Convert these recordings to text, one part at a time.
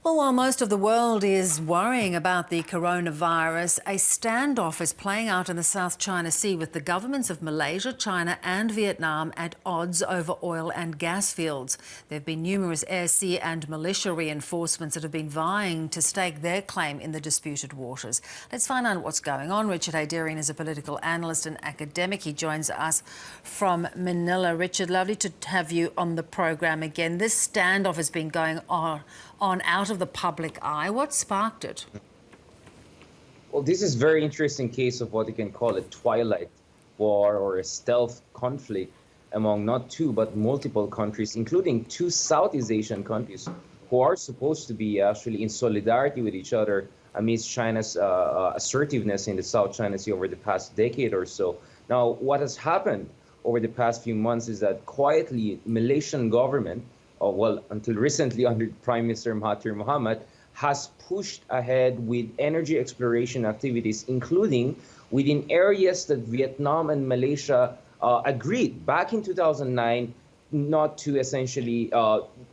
Well, while most of the world is worrying about the coronavirus, a standoff is playing out in the South China Sea with the governments of Malaysia, China and Vietnam at odds over oil and gas fields. There have been numerous air, sea and militia reinforcements that have been vying to stake their claim in the disputed waters. Let's find out what's going on. Richard Heydarian is a political analyst and academic. He joins us from Manila. Richard, lovely to have you on the program again. This standoff has been going on out of the public eye. What sparked it? Well, this is a very interesting case of what you can call a twilight war or a stealth conflict among not two but multiple countries, including two Southeast Asian countries who are supposed to be actually in solidarity with each other amidst China's assertiveness in the South China Sea over the past decade or so. Now, what has happened over the past few months is that quietly Malaysian government, until recently under Prime Minister Mahathir Mohamad, has pushed ahead with energy exploration activities, including within areas that Vietnam and Malaysia agreed back in 2009 not to essentially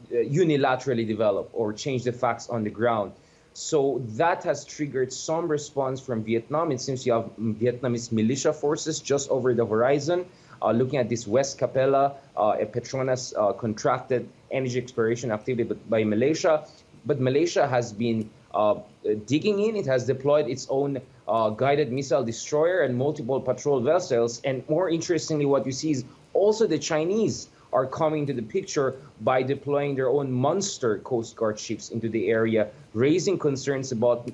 unilaterally develop or change the facts on the ground. So that has triggered some response from Vietnam. It seems you have Vietnamese militia forces just over the horizon. Looking at this West Capella, a Petronas contracted energy exploration activity by Malaysia. But Malaysia has been digging in. It has deployed its own guided missile destroyer and multiple patrol vessels. And more interestingly, what you see is also the Chinese are coming to the picture by deploying their own monster Coast Guard ships into the area, raising concerns about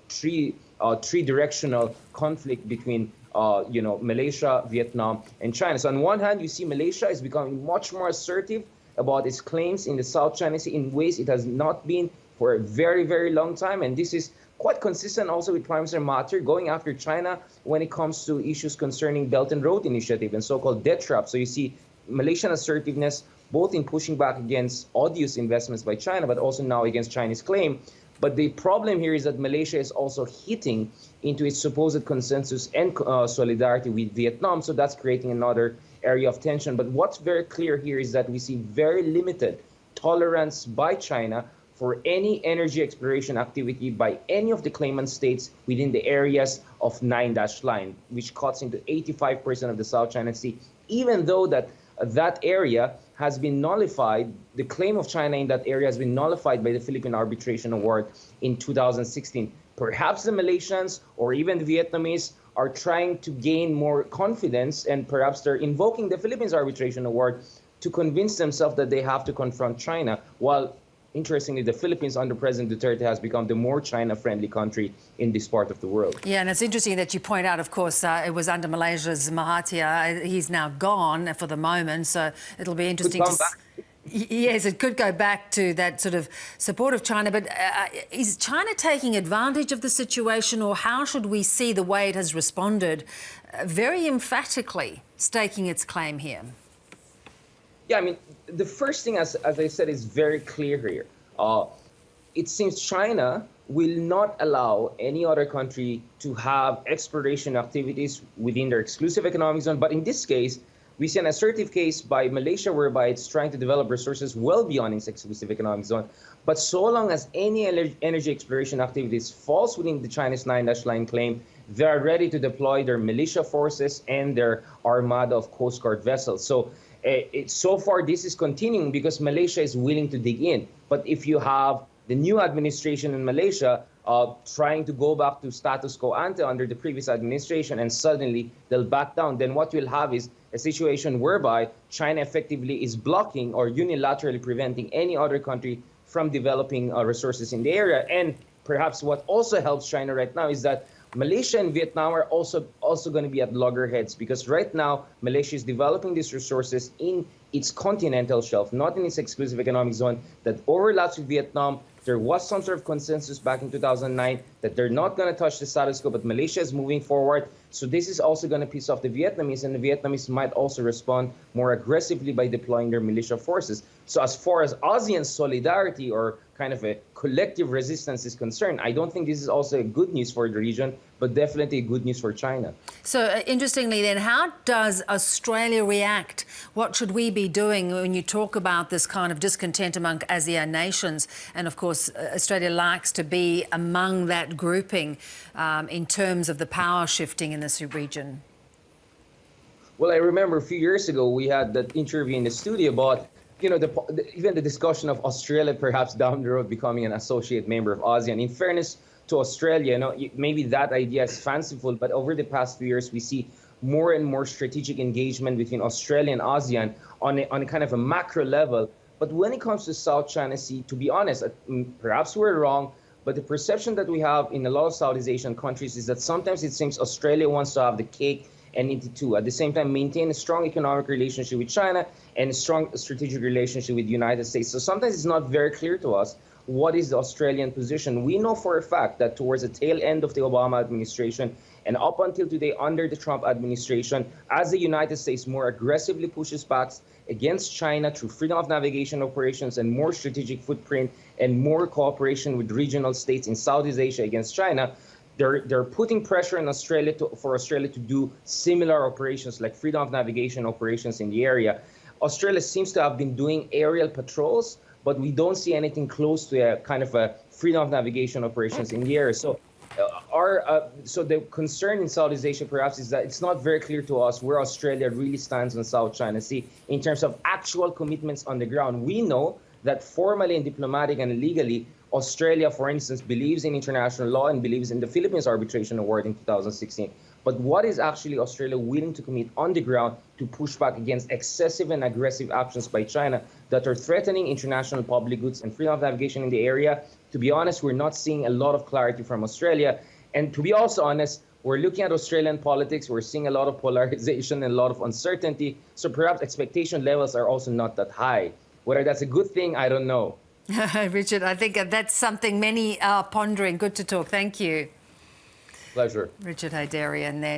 three-directional conflict between Malaysia, Vietnam, and China. So on one hand, you see Malaysia is becoming much more assertive about its claims in the South China Sea in ways it has not been for a very, very long time. And this is quite consistent also with Prime Minister Mahathir going after China when it comes to issues concerning Belt and Road Initiative and so-called debt trap. So you see Malaysian assertiveness both in pushing back against odious investments by China, but also now against Chinese claim. But the problem here is that Malaysia is also hitting into its supposed consensus and solidarity with Vietnam. So that's creating another area of tension. But what's very clear here is that we see very limited tolerance by China for any energy exploration activity by any of the claimant states within the areas of 9-line, which cuts into 85% of the South China Sea, even though that area has been nullified. The claim of China in that area has been nullified by the Philippine Arbitration Award in 2016. Perhaps the Malaysians or even the Vietnamese are trying to gain more confidence, and perhaps they're invoking the Philippines Arbitration Award to convince themselves that they have to confront China, while interestingly, the Philippines under President Duterte has become the more China-friendly country in this part of the world. Yeah, and it's interesting that you point out, of course, it was under Malaysia's Mahathir. He's now gone for the moment, so it'll be interesting to see. Yes, it could go back to that sort of support of China. But is China taking advantage of the situation, or how should we see the way it has responded very emphatically staking its claim here? Yeah, I mean, the first thing, as I said, is very clear here. It seems China will not allow any other country to have exploration activities within their exclusive economic zone. But in this case, we see an assertive case by Malaysia whereby it's trying to develop resources well beyond its exclusive economic zone. But so long as any energy exploration activities falls within the Chinese 9-line claim, they are ready to deploy their militia forces and their armada of Coast Guard vessels. So so far, this is continuing because Malaysia is willing to dig in. But if you have the new administration in Malaysia trying to go back to status quo ante under the previous administration and suddenly they'll back down, then what we'll have is a situation whereby China effectively is blocking or unilaterally preventing any other country from developing resources in the area. And perhaps what also helps China right now is that Malaysia and Vietnam are also going to be at loggerheads, because right now Malaysia is developing these resources in its continental shelf, not in its exclusive economic zone that overlaps with Vietnam. There was some sort of consensus back in 2009 that they're not going to touch the status quo, but Malaysia is moving forward. So this is also going to piss off the Vietnamese, and the Vietnamese might also respond more aggressively by deploying their militia forces. So as far as ASEAN solidarity or kind of a collective resistance is concerned, I don't think this is also a good news for the region, but definitely good news for China. So interestingly then, how does Australia react? What should we be doing when you talk about this kind of discontent among ASEAN nations? And of course, Australia likes to be among that grouping in terms of the power shifting in this region. Well, I remember a few years ago, we had that interview in the studio about, you know, even the discussion of Australia perhaps down the road becoming an associate member of ASEAN. In fairness to Australia, you know, maybe that idea is fanciful, but over the past few years, we see more and more strategic engagement between Australia and ASEAN on a kind of a macro level. But when it comes to South China Sea, to be honest, perhaps we're wrong, but the perception that we have in a lot of Southeast Asian countries is that sometimes it seems Australia wants to have the cake and eat it too. At the same time, maintain a strong economic relationship with China and a strong strategic relationship with the United States. So sometimes it's not very clear to us what is the Australian position. We know for a fact that towards the tail end of the Obama administration and up until today under the Trump administration, as the United States more aggressively pushes back against China through freedom of navigation operations and more strategic footprint and more cooperation with regional states in Southeast Asia against China, they're putting pressure on Australia for Australia to do similar operations like freedom of navigation operations in the area. Australia seems to have been doing aerial patrols, but we don't see anything close to a kind of a freedom of navigation operations in the area. So so the concern in Southeast Asia perhaps is that it's not very clear to us where Australia really stands on South China Sea in terms of actual commitments on the ground. We know that formally and diplomatic and legally, Australia, for instance, believes in international law and believes in the Philippines arbitration award in 2016. But what is actually Australia willing to commit on the ground to push back against excessive and aggressive actions by China that are threatening international public goods and freedom of navigation in the area? To be honest, we're not seeing a lot of clarity from Australia. And to be also honest, we're looking at Australian politics. We're seeing a lot of polarization and a lot of uncertainty. So perhaps expectation levels are also not that high. Whether that's a good thing, I don't know. Richard, I think that's something many are pondering. Good to talk. Thank you. Pleasure. Richard Heydarian there.